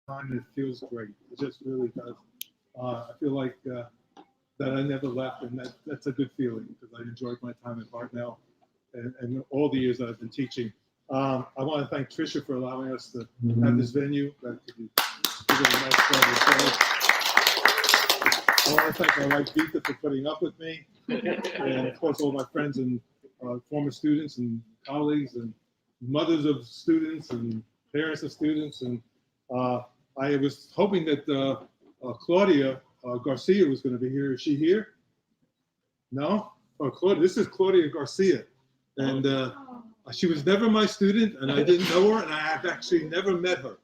time, and it feels great. It just really does. I feel like that I never left, and that's a good feeling because I enjoyed my time at Hartnell and all the years that I've been teaching. I want to thank Tricia for allowing us to have this venue. That could be a nice I want to thank my wife Vita for putting up with me, and of course all my friends and former students and colleagues and mothers of students and parents of students. And I was hoping that Claudia Garcia was going to be here. Is she here? No? Oh, Claudia. This is Claudia Garcia. And she was never my student, and I didn't know her, and I have actually never met her.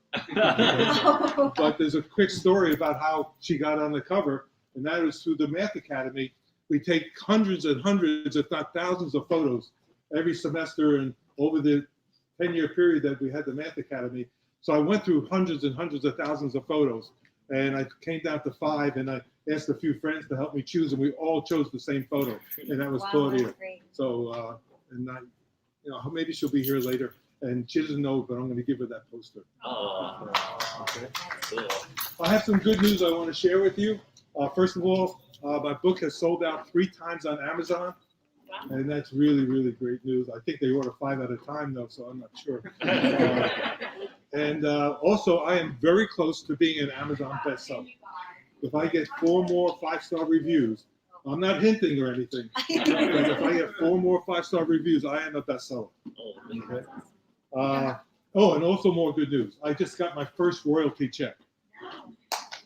But there's a quick story about how she got on the cover, and that is through the Math Academy. We take hundreds and hundreds, if not thousands, of photos every semester and over the 10-year period that we had the Math Academy. So I went through hundreds and hundreds of thousands of photos, and I came down to 5, and I asked a few friends to help me choose, and we all chose the same photo, and that was Claudia. That's great. So, and I, maybe she'll be here later, and she doesn't know, but I'm going to give her that poster. Oh, Okay. cool. I have some good news I want to share with you. First of all, my book has sold out 3 times on Amazon, and that's really, really great news. I think they order 5 at a time, though, so I'm not sure. And also, I am very close to being an Amazon bestseller. If I get 4 more 5-star reviews, I'm not hinting or anything, but if I get 4 more 5-star reviews, I am a bestseller. Okay? And also more good news. I just got my first royalty check.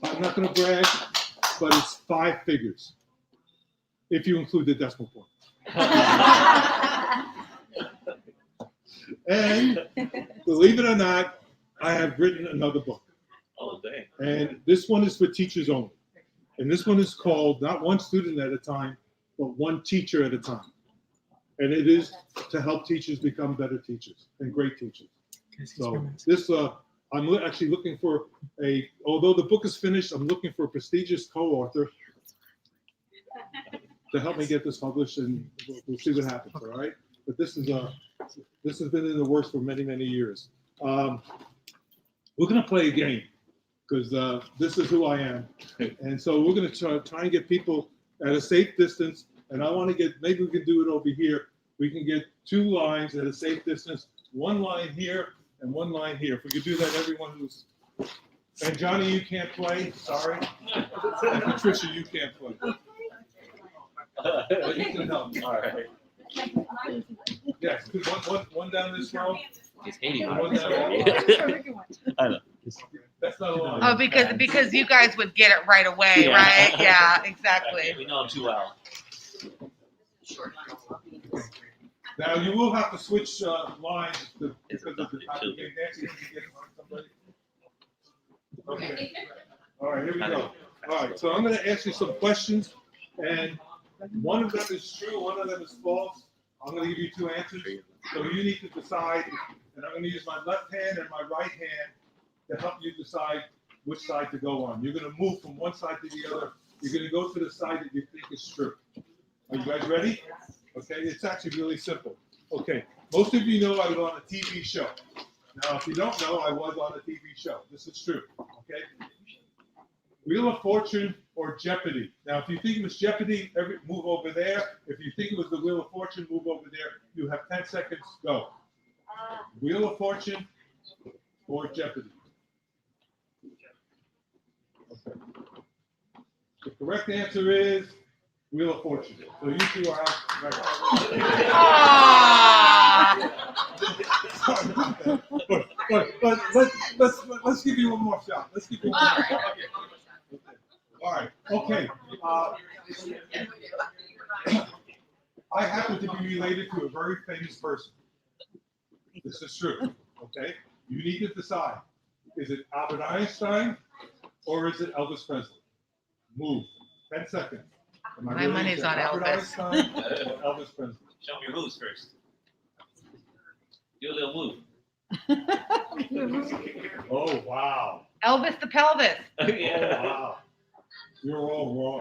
I'm not going to brag, but it's 5 figures, if you include the decimal point. And believe it or not, I have written another book. Oh, dang. And this one is for teachers only. And this one is called not one student at a time, but one teacher at a time. And it is to help teachers become better teachers and great teachers. So this, I'm actually looking for although the book is finished, I'm looking for a prestigious co-author to help me get this published, and we'll see what happens, all right? But this has been in the works for many, many years. We're going to play a game because this is who I am. And so we're going to try and get people at a safe distance. And I want to maybe we can do it over here. We can get 2 lines at a safe distance, 1 line here and 1 line here. If we could do that, everyone who's, and Johnny, you can't play, sorry. And Patricia, you can't play. But you can help. All right. Yes, one down this row. He's hating and one down. I know. That's not a line. Oh, because you guys would get it right away, Yeah. right? Yeah, exactly. We know him too well. Now you will have to switch lines because of the time of the game. Nancy, can you get somebody? Okay. All right, here we go. All right, so I'm going to ask you some questions, and one of them is true, one of them is false. I'm going to give you 2 answers, so you need to decide. And I'm going to use my left hand and my right hand to help you decide which side to go on. You're going to move from one side to the other. You're going to go to the side that you think is true. Are you guys ready? Okay, it's actually really simple. Okay, most of you know I was on a TV show. Now, if you don't know, I was on a TV show. This is true, okay? Wheel of Fortune or Jeopardy. Now, if you think it was Jeopardy, move over there. If you think it was the Wheel of Fortune, move over there. You have 10 seconds, go. Wheel of Fortune or Jeopardy? Okay. The correct answer is Wheel of Fortune. So you 2 are out. Right. but let's give you one more shot. Let's give you one more shot. All right. Okay. I happen to be related to a very famous person. This is true. Okay. You need to decide: is it Albert Einstein or is it Elvis Presley? Move. 10 seconds. My money's on Albert Elvis. Einstein or Elvis Presley? Show me your moves first. Do a little move. Oh wow. Elvis the pelvis. Yeah. Oh, wow. You're all wrong.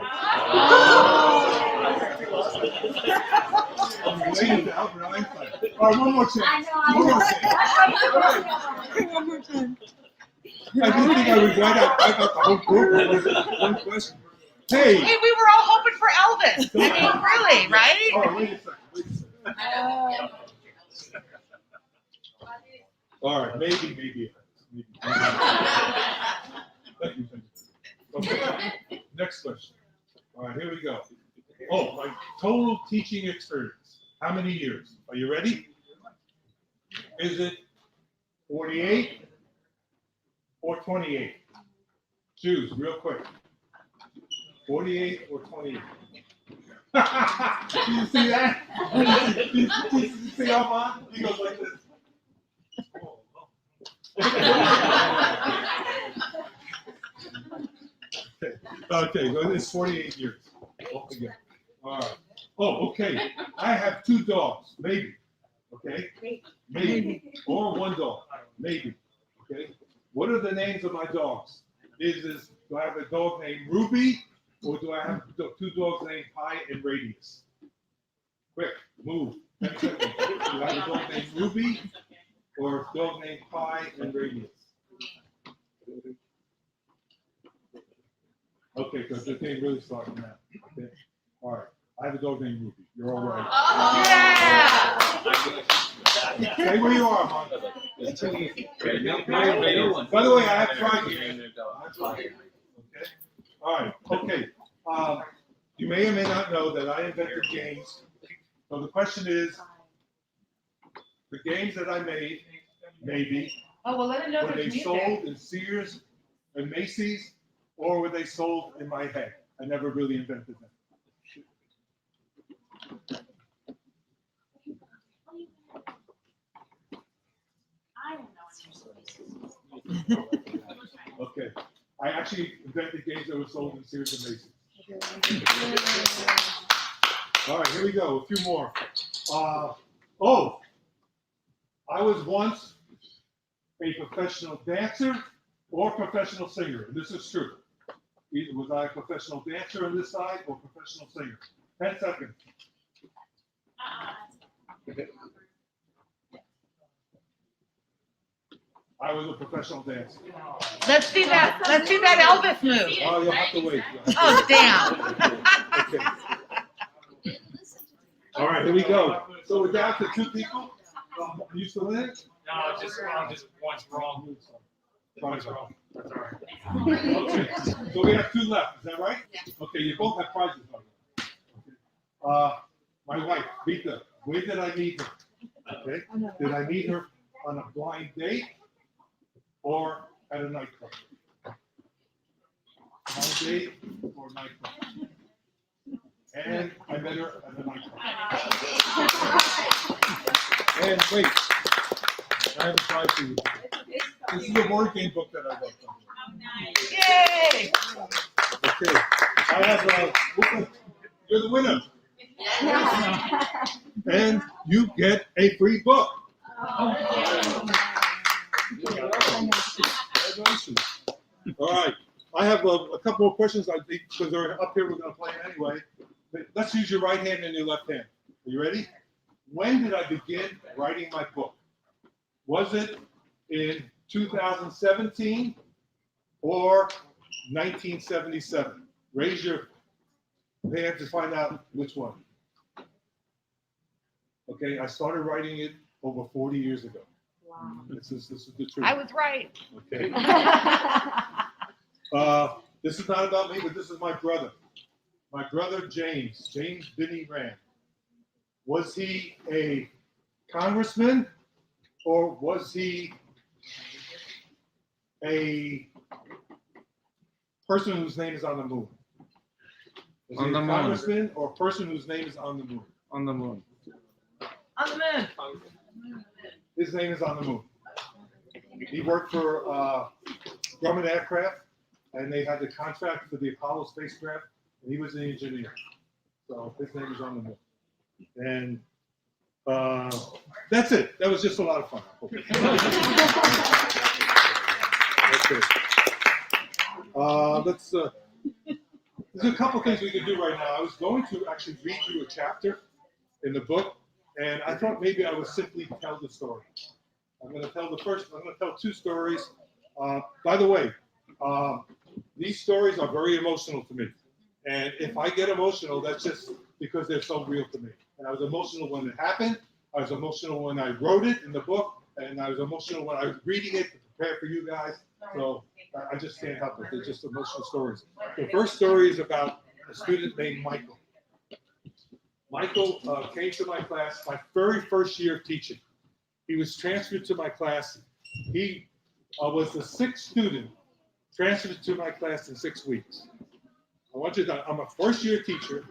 I'm related to Albert Einstein. All right, one more chance. One more chance. One more time. I didn't think I would write out the whole group with one question. Hey! Hey, we were all hoping for Elvis. I mean, really, right? Oh, wait a second. All right, maybe. Thank you. Okay, next question. All right, here we go. Oh, my total teaching experience. How many years? Are you ready? Is it 48 or 28? Choose real quick. 48 or 28? Do you see that? Do you see Armand? He goes like this. Okay, so it's 48 years altogether. All right. Oh, okay. I have 2 dogs, maybe. Okay? Maybe. Or 1 dog, maybe. Okay? What are the names of my dogs? Do I have a dog named Ruby, or do I have 2 dogs named Pi and Radius? Quick, move. 10 seconds. Do I have a dog named Ruby, or a dog named Pi and Radius? Okay, because the thing really starting now. Okay. All right. I have a dog named Ruby. You're all right. Yeah. Stay where you are, Mom. By the way, I have tried here. Okay. All right. Okay. You may or may not know that I invented games. So the question is, the games that I made, maybe, Oh, well, let him know were there's they music. sold in Sears and Macy's, or were they sold in my head? I never really invented them. Okay. I actually invented games that were sold in Sears and Macy's. All right, here we go. A few more. I was once a professional dancer or professional singer. And this is true. Either was I a professional dancer on this side or professional singer. 10 seconds. I was a professional dancer. Let's see that Elvis move. Oh, you'll have to wait. Oh, damn. Okay. All right, here we go. So we're down to 2 people. Are you still in it? No, just one's wrong. One's wrong. That's all right. Okay. So we have 2 left. Is that right? Okay, you both have prizes, by the way. Okay. My wife, Vita. Where did I meet her? Okay. Did I meet her on a blind date or at a nightclub? Blind date or nightclub? And I met her at a nightclub. And wait, I have a prize for you. This is a board game book that I wrote. Yay! Okay, I have you're the winner. And you get a free book. Congratulations. All right, I have a couple more questions. I think because they're up here, we're going to play it anyway. Let's use your right hand and your left hand. Are you ready? When did I begin writing my book? Was it in 2017 or 1977? Raise your hand to find out which one. Okay, I started writing it over 40 years ago. Wow. This is the truth. I was right. Okay. This is not about me, but this is my brother. My brother James Binney Rand. Was he a congressman or was he a person whose name is on the moon? Was he a congressman or a person whose name is on the moon? On the moon. On the moon. His name is on the moon. He worked for Grumman Aircraft, and they had the contract for the Apollo spacecraft, and he was an engineer. So his name is on the moon. And that's it. That was just a lot of fun. Okay. There's a couple things we can do right now. I was going to actually read you a chapter in the book, and I thought maybe I would simply tell the story. I'm going to tell 2 stories, By the way, these stories are very emotional to me. And if I get emotional, that's just because they're so real to me. And I was emotional when it happened. I was emotional when I wrote it in the book. And I was emotional when I was reading it to prepare for you guys. So I just can't help it. They're just emotional stories. The first story is about a student named Michael. Michael came to my class my very first year of teaching. He was transferred to my class. He was the sixth student transferred to my class in 6 weeks. I want you to know, I'm a first year teacher.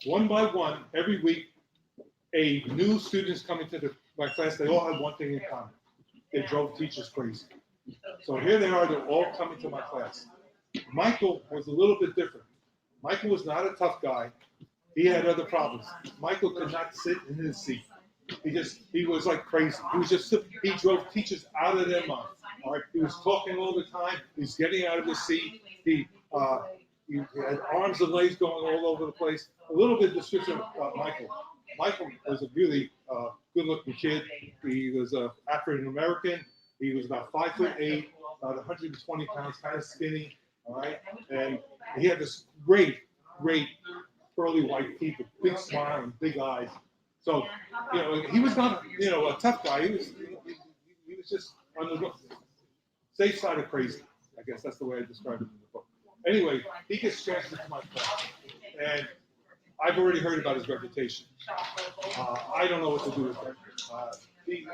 One by one, every week, a new student's coming to my class. They all have one thing in common. They drove teachers crazy. So here they are, they're all coming to my class. Michael was a little bit different. Michael was not a tough guy. He had other problems. Michael could not sit in his seat. He was like crazy. He drove teachers out of their mind. All right, he was talking all the time. He was getting out of his seat. He had arms and legs going all over the place. A little bit of description about Michael. Michael was a really good-looking kid. He was African American. He was about 5'8", about 120 pounds, kind of skinny. All right, and he had this great pearly white teeth, a big smile and big eyes. So, he was not, a tough guy. He was just on the safe side of crazy. I guess that's the way I described him in the book. Anyway, he gets transferred to my class, and I've already heard about his reputation. I don't know what to do with that.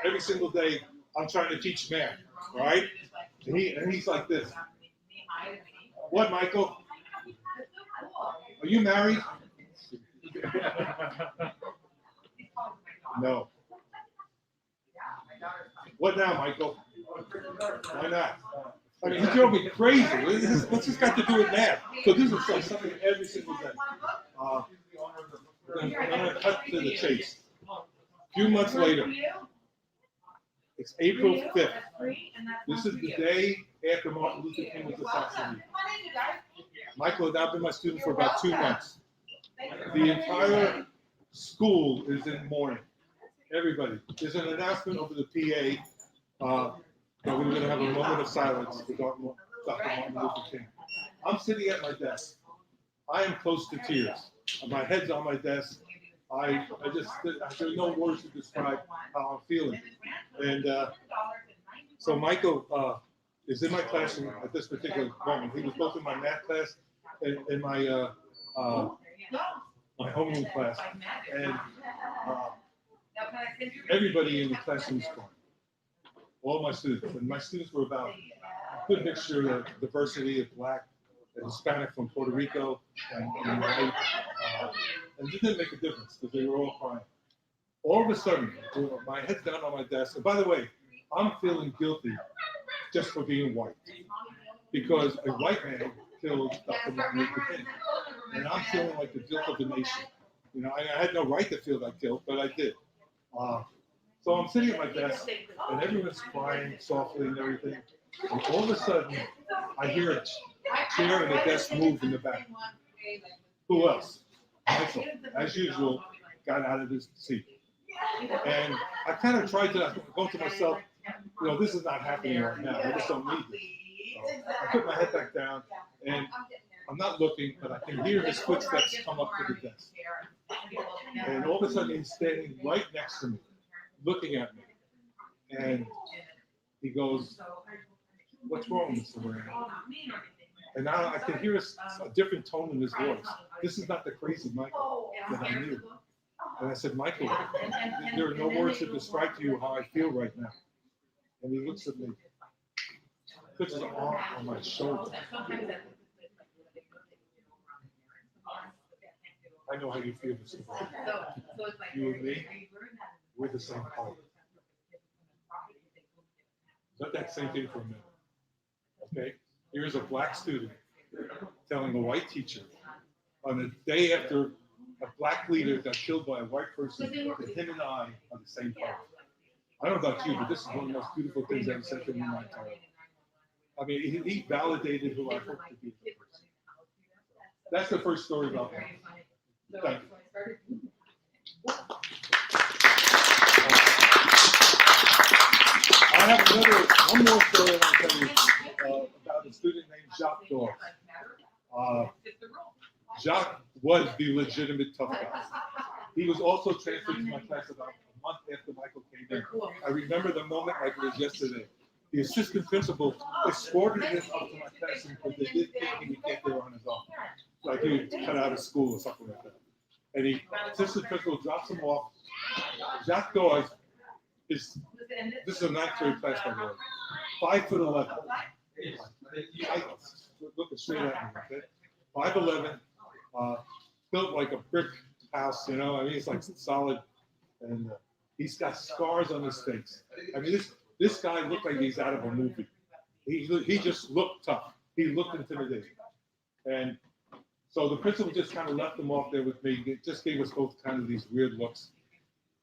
Every single day, I'm trying to teach math, right? And he's like this. What, Michael? Are you married? No. What now, Michael? Why not? I mean, he drove me crazy. What's this got to do with math? So this is like something every single day. I'm going to cut to the chase. A few months later, it's April 5th. This is the day after Martin Luther King was assassinated. Michael had now been my student for about 2 months. The entire school is in mourning. Everybody. There's an announcement over the PA that we're going to have a moment of silence for Dr. Martin Luther King. I'm sitting at my desk. I am close to tears. My head's on my desk. There's no words to describe how I'm feeling. And so Michael is in my classroom at this particular moment. He was both in my math class and in my homeroom class. And everybody in the classroom is crying. All my students. And my students were about a good mixture of diversity of Black and Hispanic from Puerto Rico and white. And it didn't make a difference because they were all crying. All of a sudden, my head's down on my desk. And by the way, I'm feeling guilty just for being white. Because a white man killed Dr. Martin Luther King. And I'm feeling like the guilt of the nation. I had no right to feel that guilt, but I did. So I'm sitting at my desk, and everyone's crying softly and everything. And all of a sudden, I hear a chair and a desk move in the back. Who else? Michael, as usual, got out of his seat. And I kind of tried to go to myself, this is not happening right now. I just don't need this. So I put my head back down, and I'm not looking, but I can hear his footsteps come up to the desk. And all of a sudden, he's standing right next to me, looking at me. And he goes, "What's wrong, Mr. Moran?" And now I can hear a different tone in his voice. This is not the crazy Michael that I knew. And I said, "Michael, there are no words to describe to you how I feel right now." And he looks at me, puts his arm on my shoulder. I know how you feel, Mr. Moran. You and me, we're the same color. Let that sink in for a minute. Okay? Here's a Black student telling a white teacher on the day after a Black leader got killed by a white person that him and I are the same color. I don't know about you, but this is one of the most beautiful things I've said to him in my entire life. I mean, he validated who I hope to be as a person. That's the first story about him. Thank you. have one more story I want to tell you about a student named Jacques Dawes. Jacques was the legitimate tough guy. He was also transferred to my class about a month after Michael came in. I remember the moment like it was yesterday. The assistant principal escorted him up to my classroom because they did think he would get there on his own. Like he would cut out of school or something like that. And the assistant principal drops him off. Jacques Dawes this is a 9th grade class, by the way. 5'11". Looking straight at me, okay? 5'11", built like a brick house, you know. I mean, it's like solid, and he's got scars on his face. I mean, this guy looked like he's out of a movie. He just looked tough. He looked intimidating, and so the principal just kind of left him off there with me. It just gave us both kind of these weird looks.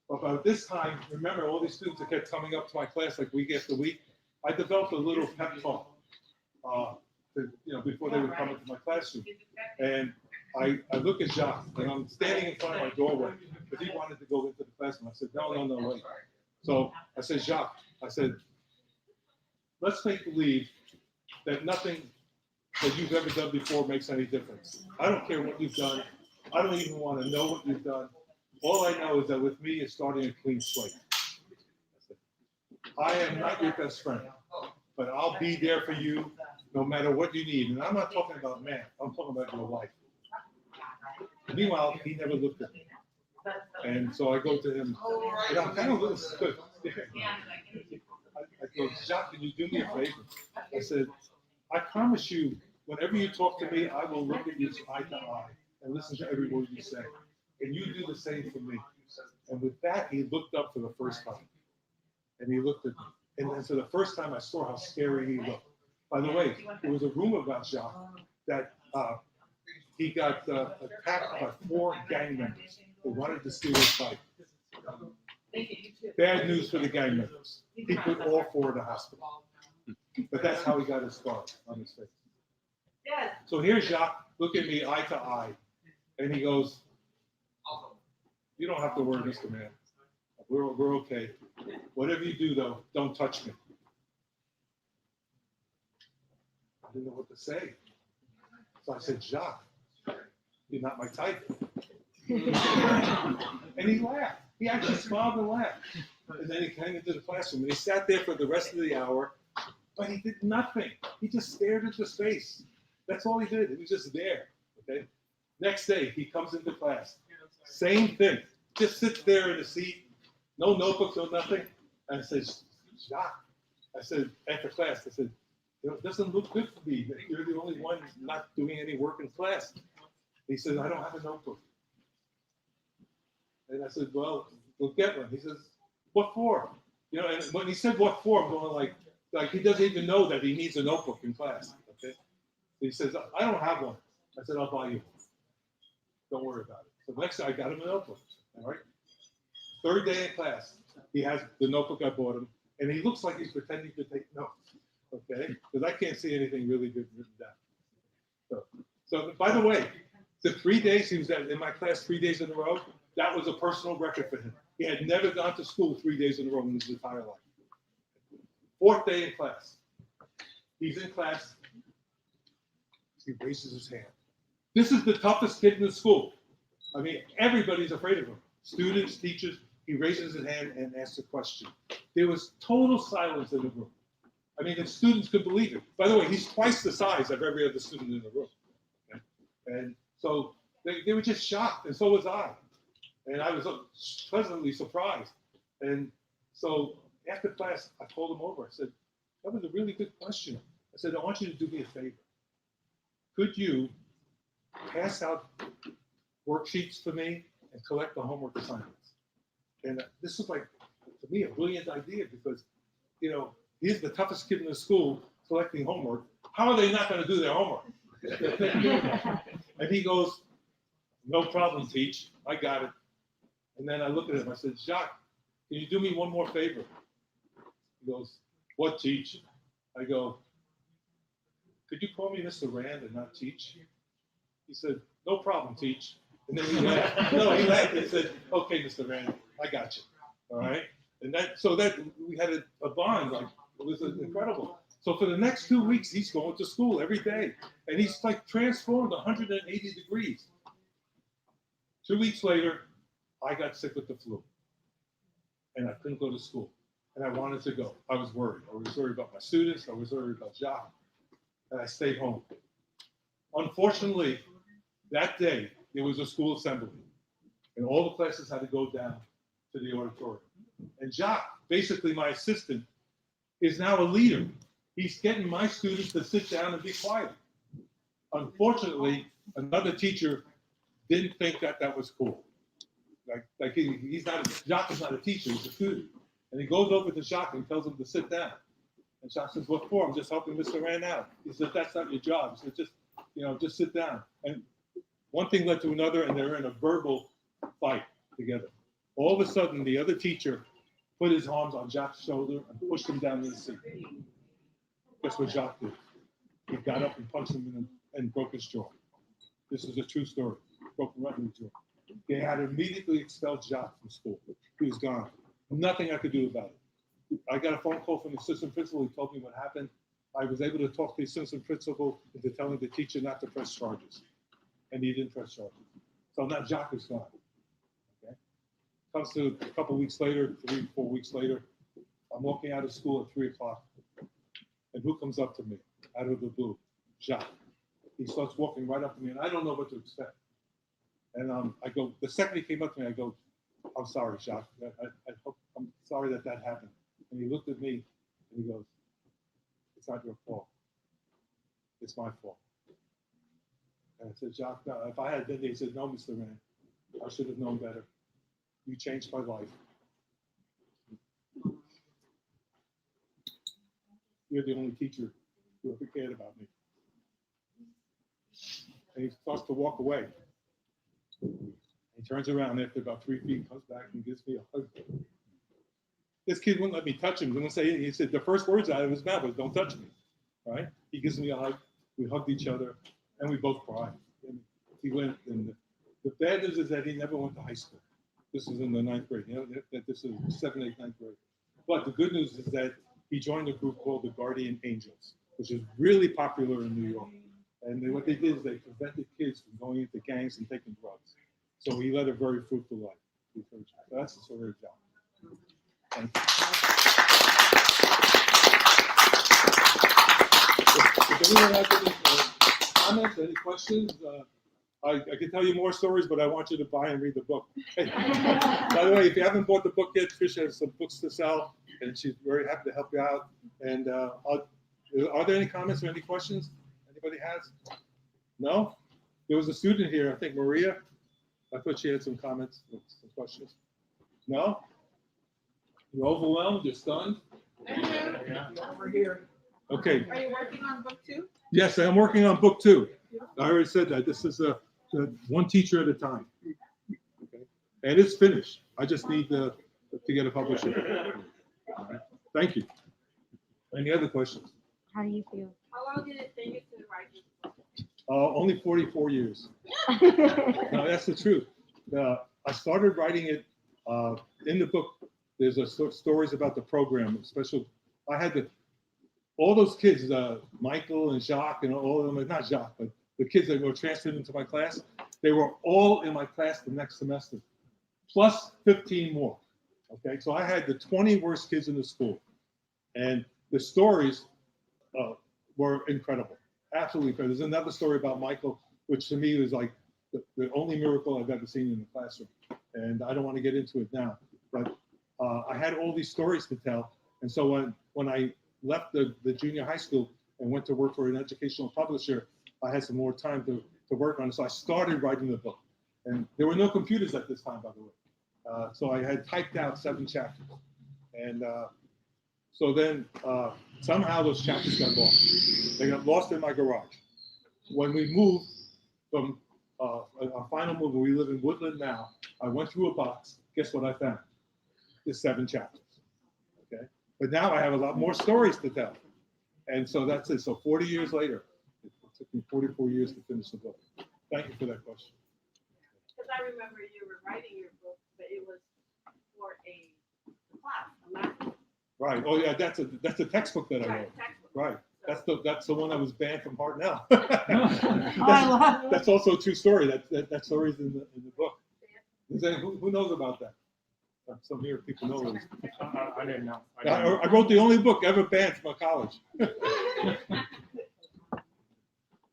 But by this time, remember all these students that kept coming up to my class like week after week. I developed a little pep talk, before they would come into my classroom. And I look at Jacques, and I'm standing in front of my doorway, because he wanted to go into the classroom. I said, no, wait. So I said, Jacques, let's make believe that nothing that you've ever done before makes any difference. I don't care what you've done. I don't even want to know what you've done. All I know is that with me, it's starting a clean slate. I am not your best friend, but I'll be there for you no matter what you need. And I'm not talking about math. I'm talking about your life. Meanwhile, he never looked at me. And so I go to him, and I'm kind of a little scared. I go, Jacques, can you do me a favor? I said, I promise you, whenever you talk to me, I will look at you eye to eye and listen to every word you say. And you do the same for me. And with that, he looked up for the first time. And he looked at me. And then for the first time, I saw how scary he looked. By the way, there was a rumor about Jacques that he got attacked by 4 gang members who wanted to steal his bike. Bad news for the gang members. He put all 4 in the hospital. But that's how he got his scar on his face. So here's Jacques, look at me eye to eye. And he goes, you don't have to worry, Mr. Man. We're okay. Whatever you do, though, don't touch me. I didn't know what to say. So I said, Jacques, you're not my type. And he laughed. He actually smiled and laughed. And then he came into the classroom, and he sat there for the rest of the hour, but he did nothing. He just stared into space. That's all he did. He was just there. Okay. Next day, he comes into class. Same thing. Just sits there in a seat. No notebooks, no nothing. And I said, Jacques, I said, after class, I said, it doesn't look good for me that you're the only one not doing any work in class. He said, I don't have a notebook. And I said, well, we'll get one. He says, what for? You know, and when he said what for, I'm going like he doesn't even know that he needs a notebook in class. Okay. So he says, I don't have one. I said, I'll buy you one. Don't worry about it. So the next day I got him a notebook. All right. 3rd day in class, he has the notebook I bought him, and he looks like he's pretending to take notes. Okay, because I can't see anything really good written down. So by the way, the 3 days he was in my class 3 days in a row, that was a personal record for him. He had never gone to school 3 days in a row in his entire life. 4th day in class, he's in class. He raises his hand. This is the toughest kid in the school. I mean, everybody's afraid of him. Students, teachers. He raises his hand and asks a question. There was total silence in the room. I mean, the students could believe it. By the way, he's twice the size of every other student in the room. Okay? And so they were just shocked, and so was I. And I was pleasantly surprised. And so after class, I called him over. I said, that was a really good question. I said, I want you to do me a favor. Could you pass out worksheets for me and collect the homework assignments? And this was like, to me, a brilliant idea because, you know, he's the toughest kid in the school collecting homework. How are they not going to do their homework? And he goes, no problem, teach. I got it. And then I look at him. I said, Jacques, can you do me one more favor? He goes, what, teach? I go, could you call me Mr. Rand and not teach? He said, no problem, teach. And then he laughed. No, he laughed and said, okay, Mr. Rand, I got you. All right? And that we had a bond, like, it was incredible. So for the next 2 weeks, he's going to school every day. And he's like transformed 180 degrees. 2 weeks later, I got sick with the flu. And I couldn't go to school. And I wanted to go. I was worried. I was worried about my students. I was worried about Jacques. And I stayed home. Unfortunately, that day, there was a school assembly. And all the classes had to go down to the auditorium. And Jacques, basically my assistant, is now a leader. He's getting my students to sit down and be quiet. Unfortunately, another teacher didn't think that that was cool. He's not, Jacques is not a teacher, he's a student. And he goes over to Jacques and tells him to sit down. And Jacques says, what for? I'm just helping Mr. Rand out. He said, that's not your job. He said, just sit down. And one thing led to another, and they're in a verbal fight together. All of a sudden, the other teacher put his arms on Jacques' shoulder and pushed him down to the seat. Guess what Jacques did? He got up and punched him and broke his jaw. This is a true story. Broke right in his jaw. They had to immediately expel Jacques from school. He was gone. Nothing I could do about it. I got a phone call from the assistant principal. He told me what happened. I was able to talk to the assistant principal into telling the teacher not to press charges. And he didn't press charges. So now Jacques is gone. Okay? Comes to a couple weeks later, 3, 4 weeks later, I'm walking out of school at 3 o'clock. And who comes up to me out of the blue? Jacques. He starts walking right up to me, and I don't know what to expect. And I go, the second he came up to me, I go, I'm sorry, Jacques. I'm sorry that happened. And he looked at me, and he goes, it's not your fault. It's my fault. And I said, Jacques, no, if I had been there, he said, no, Mr. Rand, I should have known better. You changed my life. You're the only teacher who ever cared about me. And he starts to walk away. He turns around after about 3 feet, comes back and gives me a hug. This kid wouldn't let me touch him. He said the first words out of his mouth was, don't touch me, right? He gives me a hug. We hugged each other, and we both cried. And he went, and the bad news is that he never went to high school. This is in the 9th grade. You know, that this is 7th, 8th, 9th grade. But the good news is that he joined a group called the Guardian Angels, which is really popular in New York. And what they did is they prevented kids from going into gangs and taking drugs. So he led a very fruitful life. So that's the story of John. Thank you. If anyone has any comments, any questions, I can tell you more stories, but I want you to buy and read the book. Hey, by the way, if you haven't bought the book yet, Trish has some books to sell, and she's very happy to help you out. And are there any comments or any questions anybody has? No? There was a student here, I think Maria. I thought she had some comments, some questions. No? You're overwhelmed? You're stunned? We're here. Okay. Are you working on book 2? Yes, I'm working on book 2. I already said that. This is one teacher at a time. Okay. And it's finished. I just need to get a publisher. All right. Thank you. Any other questions? How do you feel? How long did it take you to write this book? Only 44 years. No, that's the truth. I started writing it in the book. There's stories about the program, I had all those kids, Michael and Jacques and all of them, not Jacques, but the kids that were transferred into my class, they were all in my class the next semester, plus 15 more. Okay, so I had the 20 worst kids in the school. And the stories were incredible, absolutely incredible. There's another story about Michael, which to me was like the only miracle I've ever seen in the classroom. And I don't want to get into it now, but I had all these stories to tell. And so when I left the junior high school and went to work for an educational publisher, I had some more time to work on it. So I started writing the book. And there were no computers at this time, by the way. So I had typed out 7 chapters. And so then somehow those chapters got lost. They got lost in my garage. When we moved from our final move, we live in Woodland now, I went through a box. Guess what I found? There's 7 chapters. Okay. But now I have a lot more stories to tell. And so that's it. So 40 years later, it took me 44 years to finish the book. Thank you for that question. Because I remember you were writing your book, but it was for a class, a math class. Right. Oh yeah, that's a textbook that I wrote. Right, textbook. Right. That's the one that was banned from Hartnell. I love That's also a true story. That story's in the book. Who knows about that? Some here people know it. I didn't know. I wrote the only book ever banned from a college.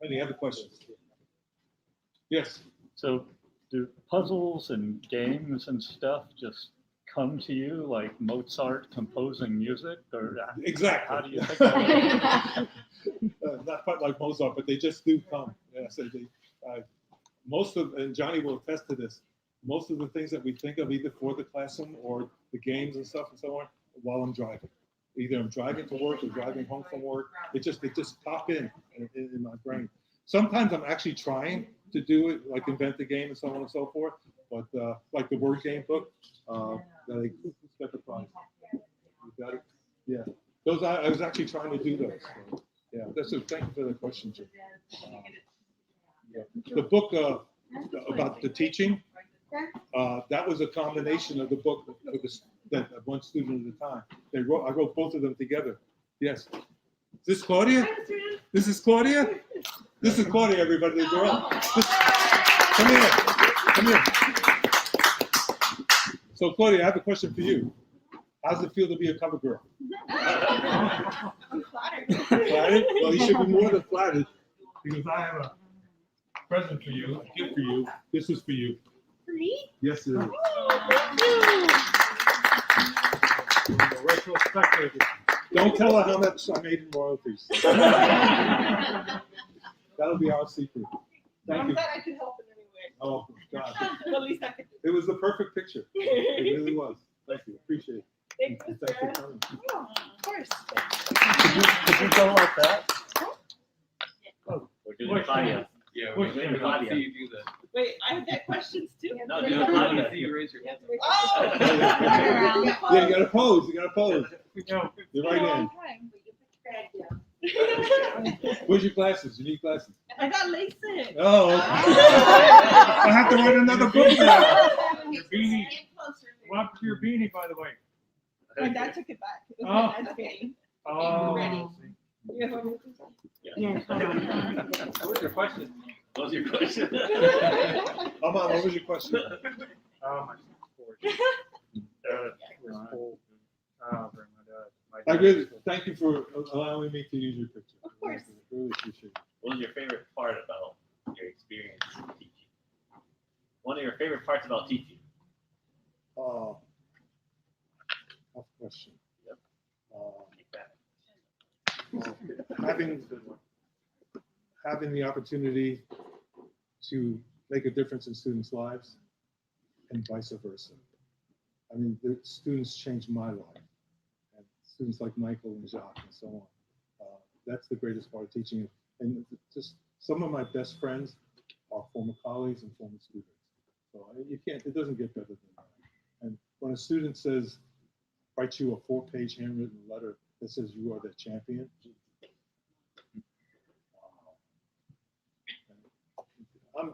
Any other questions? Yes. So do puzzles and games and stuff just come to you like Mozart composing music, or Exactly. how do you think about it? Not quite like Mozart, but they just do come. Yeah, so most of, and Johnny will attest to this, most of the things that we think of either for the classroom or the games and stuff and so on, while I'm driving. Either I'm driving to work or driving home from work. They just pop in my brain. Sometimes I'm actually trying to do it, like invent the game and so on and so forth. But like the word game book, that who's got the prize? You got it? Yeah. Those I was actually trying to do those. So, yeah. Thank you for the question, Jim. Yeah. The book about the teaching, that was a combination of the book for that one student at a time. I wrote both of them together. Yes. Is this Claudia? This is Claudia? This is Claudia, everybody, the girl. Come here. Come here. So, Claudia, I have a question for you. How does it feel to be a cover girl? I'm flattered. Flattered? Well, you should be more than flattered, because I have a present for you, a gift for you. This is for you. For me? Yes, it is. Retrospective. Don't tell her how much I made in royalties. That'll be our secret. Thank I'm you. glad I could help in any way. Oh, God. At least I could. It was the perfect picture. It really was. Thank you. Appreciate it. Thanks, Thank Mr. you Ed. for coming. Oh, of course. Could you go like that? We're doing Claudia. Yeah, we're doing Claudia. see you do that. Wait, I have that questions too. No, do it Claudia. See you raise your hand. Oh! Yeah, you gotta pose. You gotta pose. No. You're right in. Where's your glasses? You need glasses. I got LASIK. Oh, okay. I have to write another book now. Your beanie. What happened to your beanie, by the way? My dad took it back. It was Oh. my dad's beanie. Oh. Ready. You have one? Yes, hold on. What was your question? What was your question? Mom, what was your question? My sports. Was full. I really thank you for allowing me to use your picture. Of course. I really appreciate it. What was your favorite part about your experience teaching? One of your favorite parts about teaching? Tough question. Yep. Having the opportunity to make a difference in students' lives and vice versa. I mean, the students changed my life, and students like Michael and Jacques and so on. That's the greatest part of teaching. And just some of my best friends are former colleagues and former students. So it doesn't get better than that. And when a student writes you a 4-page handwritten letter that says you are their champion,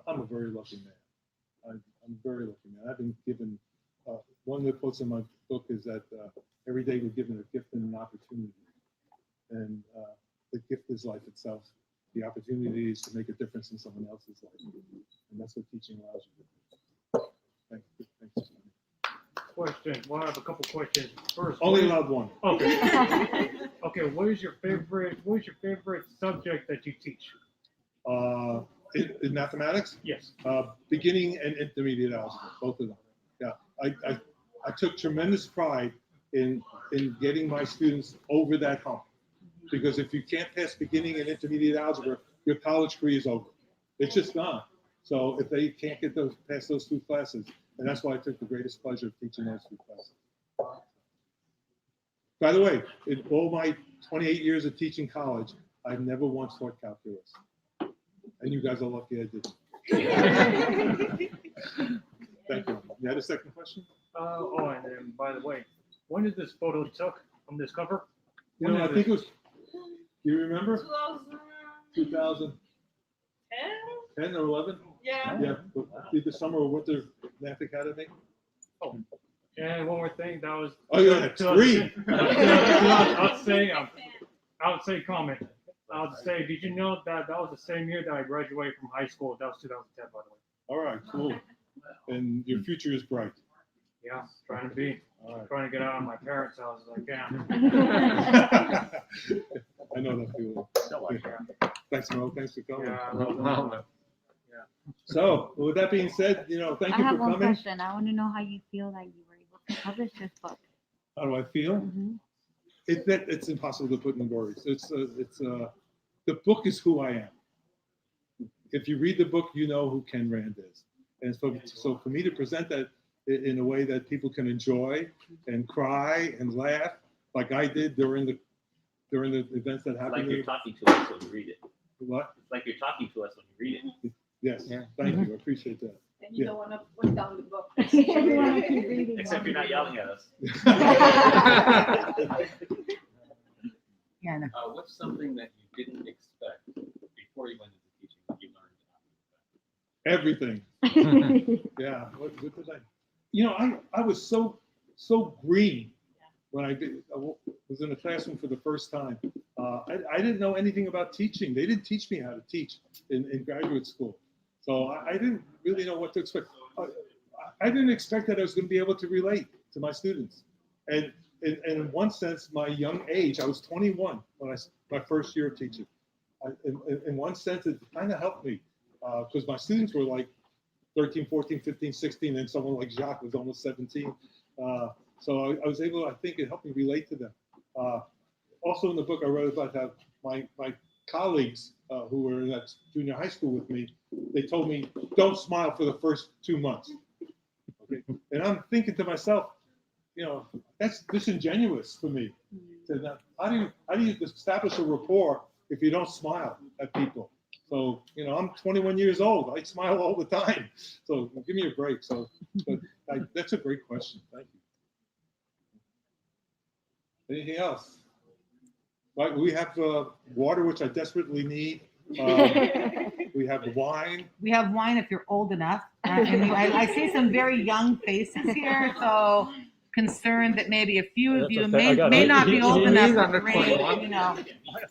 I'm a very lucky man. I'm a very lucky man. I've been given, one of the quotes in my book is that every day we're given a gift and an opportunity. And the gift is life itself. The opportunity is to make a difference in someone else's life. And that's what teaching allows you to do. Thank you. Thanks. Question. Well, I have a couple questions. First. Only allowed one. Okay. Okay. What is your favorite subject that you teach? In mathematics? Yes. Beginning and intermediate algebra, both of them. Yeah, I took tremendous pride in getting my students over that hump, because if you can't pass beginning and intermediate algebra, your college career is over. It's just gone. So if they can't get past those 2 classes, and that's why I took the greatest pleasure of teaching those 2 classes. By the way, in all my 28 years of teaching college, I've never once taught calculus. And you guys are lucky I did. Thank you. You had a second question? And then, by the way, when is this photo took from this cover? You know, I think it was, do you remember? 2010? 2010 or 11? Yeah. Yeah, the summer or winter math academy. Oh. And one more thing, that was. Oh, yeah, 3. I would say comment. I would say, did you know that was the same year that I graduated from high school? That was 2010, by the way. All right, cool. And your future is bright. Yeah, trying to be. All right. Trying to get out of my parents' house as I can. I know that feeling. Thanks, Mo. Thanks for coming. Yeah, I love them. So, with that being said, thank I you have for one coming. question. I want to know how you feel that you were able to publish this book. How do I feel? Mhm. It's impossible to put in words. The book is who I am. If you read the book, you know who Ken Rand is. And so for me to present that in a way that people can enjoy and cry and laugh, like I did during the events that happened. Like to you're me. talking to us when you read it. What? It's like you're talking to us when you read it. Yes. Thank you. I appreciate that. And you don't want to put down the book. You want to keep reading. Except you're not yelling at us. Yeah, no. What's something that you didn't expect before you went into teaching that you learned? Everything. Yeah. What did I was so green when I was in a classroom for the first time. I didn't know anything about teaching. They didn't teach me how to teach in graduate school. So I didn't really know what to expect. I didn't expect that I was going to be able to relate to my students. And in one sense, my young age, I was 21 when my first year of teaching. In one sense, it kind of helped me because my students were like 13, 14, 15, 16, and someone like Jacques was almost 17. So I was able, I think it helped me relate to them. Also in the book, I wrote about how my colleagues who were in that junior high school with me, they told me, don't smile for the first 2 months. Okay? And I'm thinking to myself, that's disingenuous for me. How do you establish a rapport if you don't smile at people? So, I'm 21 years old. I smile all the time. So give me a break. But that's a great question. Thank you. Anything else? Right, we have water, which I desperately need. We have wine. We have wine if you're old enough. I see some very young faces here, so concerned that maybe a few of you may not be old enough to drink,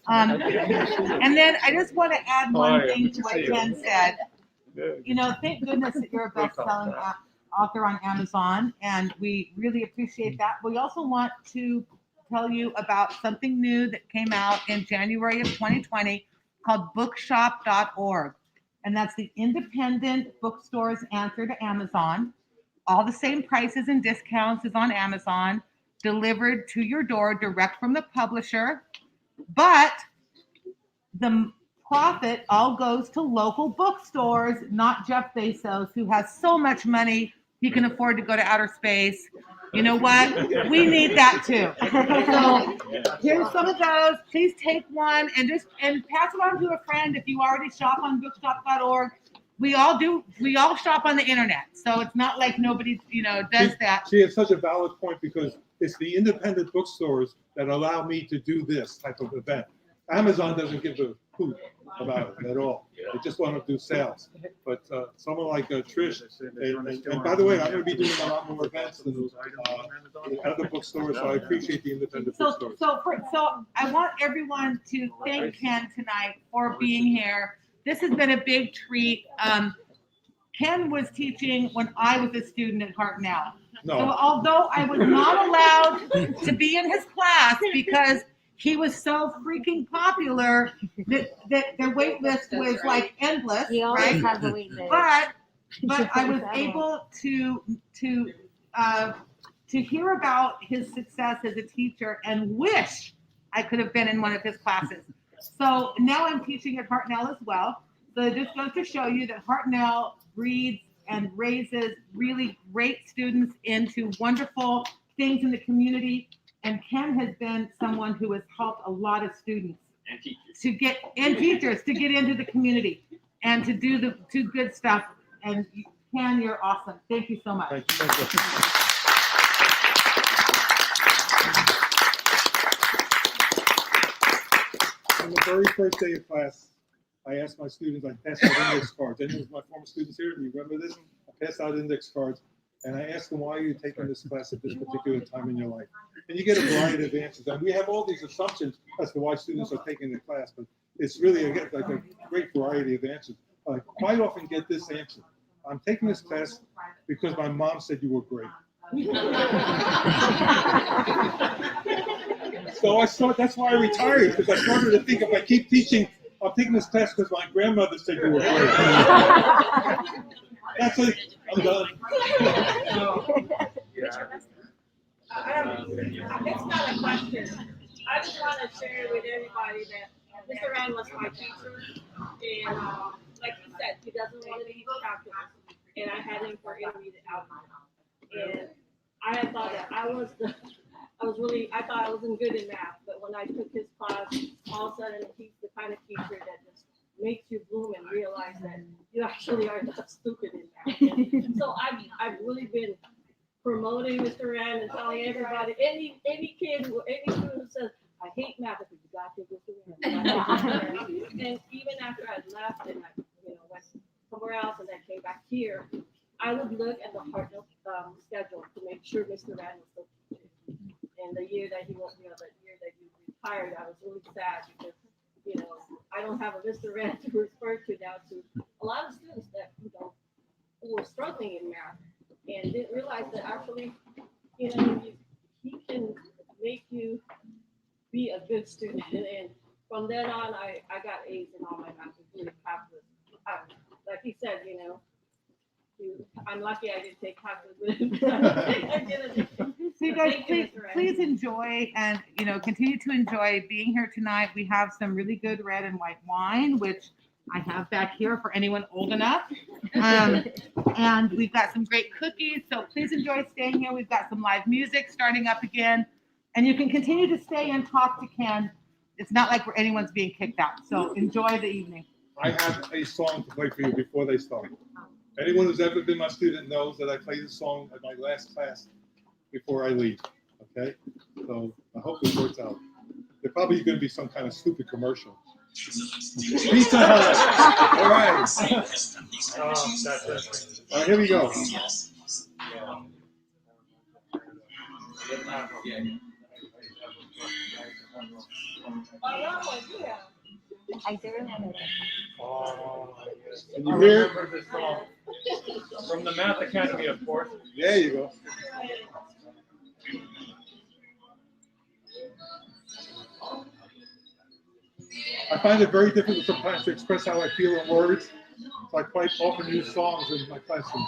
And then I just want to add one thing to what Ken said. Thank goodness that you're a best-selling author on Amazon, and we really appreciate that. We also want to tell you about something new that came out in January of 2020 called bookshop.org. And that's the independent bookstore's answer to Amazon. All the same prices and discounts as on Amazon, delivered to your door direct from the publisher. But the profit all goes to local bookstores, not Jeff Bezos, who has so much money he can afford to go to outer space. You know what? We need that too. So here's some of those. Please take one and pass it on to a friend if you already shop on bookshop.org. We all do. We all shop on the internet, so it's not like nobody, does that. She has such a valid point because it's the independent bookstores that allow me to do this type of event. Amazon doesn't give a hoot about it at all. They just want to do sales. But someone like Trish, and by the way, I'm going to be doing a lot more events than other bookstores, so I appreciate the independent bookstores. So I want everyone to thank Ken tonight for being here. This has been a big treat. Ken was teaching when I was a student at Hartnell. No. So although I was not allowed to be in his class because he was so freaking popular that the wait list was like endless, He always right? has a wait list. But I was able to hear about his success as a teacher and wish I could have been in one of his classes. So now I'm teaching at Hartnell as well. So it just goes to show you that Hartnell breeds and raises really great students into wonderful things in the community. And Ken has been someone who has helped a lot of students And teachers. to get into the community and to do good stuff. And Ken, you're awesome. Thank you so much. Thank you. On the very first day of class, I asked my students, I passed out index cards. Any of my former students here, do you remember this? I passed out index cards. And I ask them, why are you taking this class at this particular time in your life? And you get a variety of answers. And we have all these assumptions as to why students are taking the class, but it's really a great variety of answers. I quite often get this answer. I'm taking this class because my mom said you were great. So that's why I retired, because I started to think if I keep teaching, I'm taking this class because my grandmother said you were great. That's it. I'm done. It's not a question. I just want to share with everybody that Mr. Rand was my teacher, and like he said, he doesn't want to teach calculus, and I had him for intermediate algebra, and I had thought that I thought I wasn't good in math, but when I took his class, all of a sudden he's the kind of teacher that just makes you bloom and realize that you actually are not stupid in math. And so I've really been promoting Mr. Rand and telling everybody, any kid, any student who says, I hate math, you got to take Mr. Rand. And even after I left and I went somewhere else and then came back here, I would look at the Hartnell schedule to make sure Mr. Rand was still teaching. And the year that he was, that year that he retired, I was really sad because, I don't have a Mr. Rand to refer to now to a lot of students that, who were struggling in math and didn't realize that actually, he can make you be a good student. And from then on, I got A's in all my math, including calculus. Like he said, I'm lucky I didn't take calculus with him. So you guys, please enjoy and continue to enjoy being here tonight. We have some really good red and white wine, which I have back here for anyone old enough. And we've got some great cookies, so please enjoy staying here. We've got some live music starting up again, and you can continue to stay and talk to Ken. It's not like anyone's being kicked out, so enjoy the evening. I have a song to play for you before they start. Anyone who's ever been my student knows that I play this song at my last class before I leave. Okay? So I hope it works out. There's probably going to be some kind of stupid commercial. Pizza Hut! All right. All right, here we go. I do remember that. Can you hear it? Remember this song from the Math Academy, of course. There you go. I find it very difficult sometimes to express how I feel in words, so I quite often use songs in my classroom.